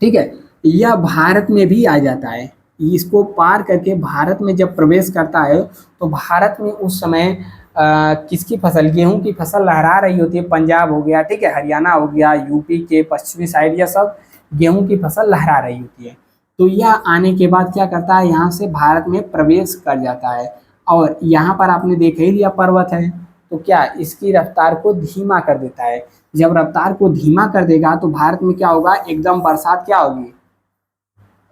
Speaker 1: ठीक है यह भारत में भी आ जाता है। इसको पार करके भारत में जब प्रवेश करता है तो भारत में उस समय किसकी फसल, गेहूं की फसल लहरा रही होती है। पंजाब हो गया, ठीक है, हरियाणा हो गया, यूपी के पश्चिमी साइड, यह सब गेहूं की फसल लहरा रही होती है। तो यह आने के बाद क्या करता है, यहाँ से भारत में प्रवेश कर जाता है। और यहाँ पर आपने देख ही लिया पर्वत है, तो क्या इसकी रफ्तार को धीमा कर देता है। जब रफ्तार को धीमा कर देगा तो भारत में क्या होगा, एकदम बरसात क्या होगी,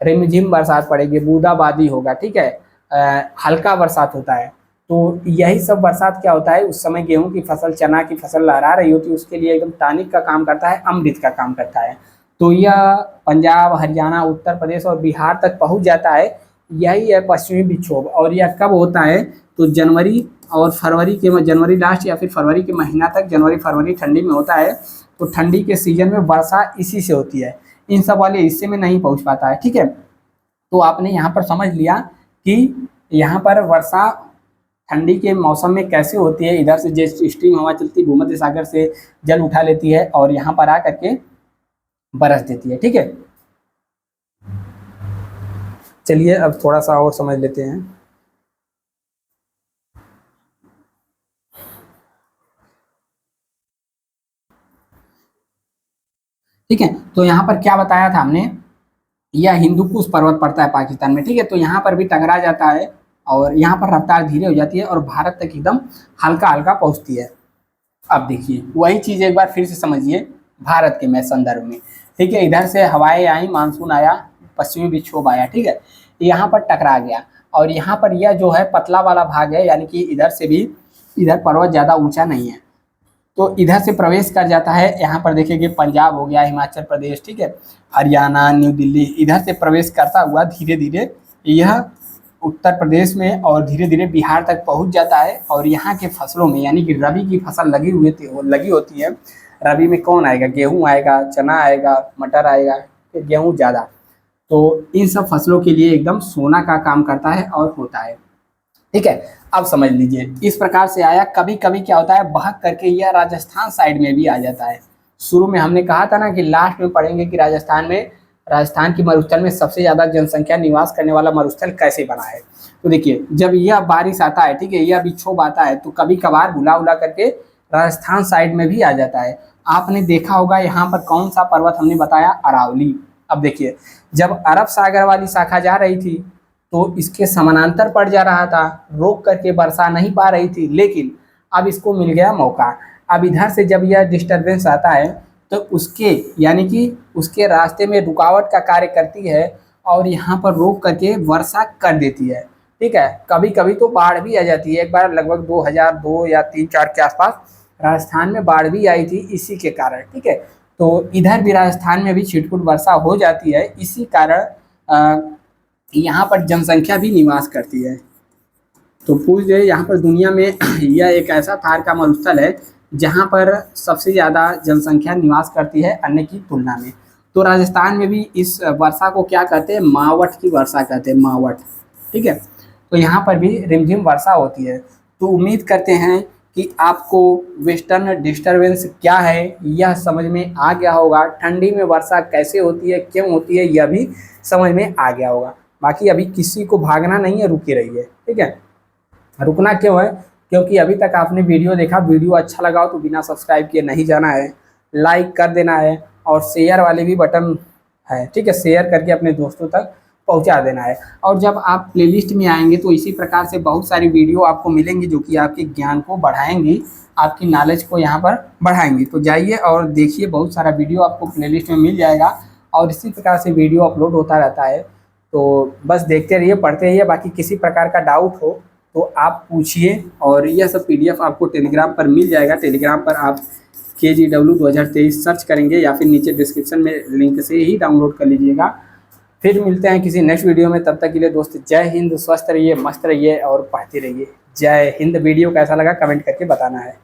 Speaker 1: रिमझिम बरसात पड़ेगी, बूंदाबांदी होगा। ठीक है, हल्का बरसात होता है। तो यही सब बरसात क्या होता है, उस समय गेहूं की फसल, चना की फसल लहरा रही होती है, उसके लिए एकदम टॉनिक का काम करता है, अमृत का काम करता है। तो यह पंजाब, हरियाणा, उत्तर प्रदेश और बिहार तक पहुंच जाता है। यही है पश्चिमी विक्षोभ। और यह कब होता है, तो जनवरी और फरवरी के, जनवरी लास्ट या फिर फरवरी के महीना तक, जनवरी फरवरी ठंडी में होता है। तो ठंडी के सीजन में वर्षा इसी से होती है, इन सब वाले हिस्से में नहीं पहुंच पाता है। ठीक है, तो आपने यहाँ पर समझ लिया कि यहाँ पर वर्षा ठंडी के मौसम में कैसे होती है। इधर से जेट स्ट्रीम हवा चलती है, भूमध्य सागर से जल उठा लेती है और यहाँ पर आकर के बरस देती है। ठीक है, चलिए अब थोड़ा सा और समझ लेते हैं। ठीक है। तो यहाँ पर क्या बताया था हमने, यह हिंदू कुश पर्वत पड़ता है पाकिस्तान में, ठीक है। तो यहाँ पर भी टकरा जाता है और यहाँ पर रफ्तार धीरे हो जाती है और भारत तक एकदम हल्का हल्का पहुँचती है। अब देखिए वही चीज़ एक बार फिर से समझिए भारत के मैं संदर्भ में, ठीक है। इधर से हवाएं आई, मानसून आया, पश्चिमी विक्षोभ आया, ठीक है, यहाँ पर टकरा गया और यहाँ पर यह जो है पतला वाला भाग है, यानी कि इधर से भी, इधर पर्वत ज़्यादा ऊंचा नहीं है, तो इधर से प्रवेश कर जाता है। यहाँ पर देखिए कि पंजाब हो गया, हिमाचल प्रदेश, ठीक है, हरियाणा, न्यू दिल्ली, इधर से प्रवेश करता हुआ धीरे धीरे यह उत्तर प्रदेश में और धीरे धीरे बिहार तक पहुंच जाता है। और यहाँ के फसलों में, यानी कि रबी की फसल लगी होती है। रबी में कौन आएगा, गेहूँ आएगा, चना आएगा, मटर आएगा, गेहूँ ज़्यादा, तो इन सब फसलों के लिए एकदम सोना का काम करता है और होता है, ठीक है। अब समझ लीजिए इस प्रकार से आया। कभी कभी क्या होता है, बहक करके यह राजस्थान साइड में भी आ जाता है। शुरू में हमने कहा था ना कि लास्ट में पढ़ेंगे कि राजस्थान की मरुस्थल में सबसे ज़्यादा जनसंख्या निवास करने वाला मरुस्थल कैसे बना है। तो देखिए जब यह बारिश आता है, ठीक है, यह विक्षोभ आता है, तो कभी कभार बुला उला करके राजस्थान साइड में भी आ जाता है। आपने देखा होगा यहाँ पर कौन सा पर्वत हमने बताया, अरावली। अब देखिए जब अरब सागर वाली शाखा जा रही थी तो इसके समानांतर पड़ जा रहा था, रोक करके बरसा नहीं पा रही थी, लेकिन अब इसको मिल गया मौका। अब इधर से जब यह डिस्टरबेंस आता है तो उसके, यानी कि उसके रास्ते में रुकावट का कार्य करती है और यहाँ पर रोक करके वर्षा कर देती है, ठीक है। कभी कभी तो बाढ़ भी आ जाती है। एक बार लगभग 2002 या 3-4 के आसपास राजस्थान में बाढ़ भी आई थी इसी के कारण, ठीक है। तो इधर भी राजस्थान में भी छिटपुट वर्षा हो जाती है, इसी कारण यहाँ पर जनसंख्या भी निवास करती है। तो पूछ दे यहाँ पर दुनिया में यह एक ऐसा थार का मरुस्थल है जहाँ पर सबसे ज़्यादा जनसंख्या निवास करती है अन्य की तुलना में। तो राजस्थान में भी इस वर्षा को क्या कहते हैं, मावठ की वर्षा कहते हैं, मावठ, ठीक है। तो यहाँ पर भी रिमझिम वर्षा होती है। तो उम्मीद करते हैं कि आपको वेस्टर्न डिस्टरबेंस क्या है यह समझ में आ गया होगा, ठंडी में वर्षा कैसे होती है, क्यों होती है, यह भी समझ में आ गया होगा। बाकी अभी किसी को भागना नहीं है, रुकी रहिए, ठीक है। रुकना क्यों है, क्योंकि अभी तक आपने वीडियो देखा, वीडियो अच्छा लगा हो तो बिना सब्सक्राइब किए नहीं जाना है, लाइक कर देना है और शेयर वाले भी बटन है, ठीक है, शेयर करके अपने दोस्तों तक पहुंचा देना है। और जब आप प्लेलिस्ट में आएंगे तो इसी प्रकार से बहुत सारी वीडियो आपको मिलेंगी जो कि आपके ज्ञान को बढ़ाएंगी, आपकी नॉलेज को यहाँ पर बढ़ाएंगी। तो जाइए और देखिए, बहुत सारा वीडियो आपको प्लेलिस्ट में मिल जाएगा और इसी प्रकार से वीडियो अपलोड होता रहता है। तो बस देखते रहिए, पढ़ते रहिए। बाकी किसी प्रकार का डाउट हो तो आप पूछिए और यह सब PDF आपको टेलीग्राम पर मिल जाएगा। टेलीग्राम पर आप KGW 2023 सर्च करेंगे या फिर नीचे डिस्क्रिप्शन में लिंक से ही डाउनलोड कर लीजिएगा। फिर मिलते हैं किसी नेक्स्ट वीडियो में, तब तक के लिए दोस्त जय हिंद, स्वस्थ रहिए, मस्त रहिए और पढ़ते रहिए। जय हिंद। वीडियो कैसा लगा कमेंट करके बताना है।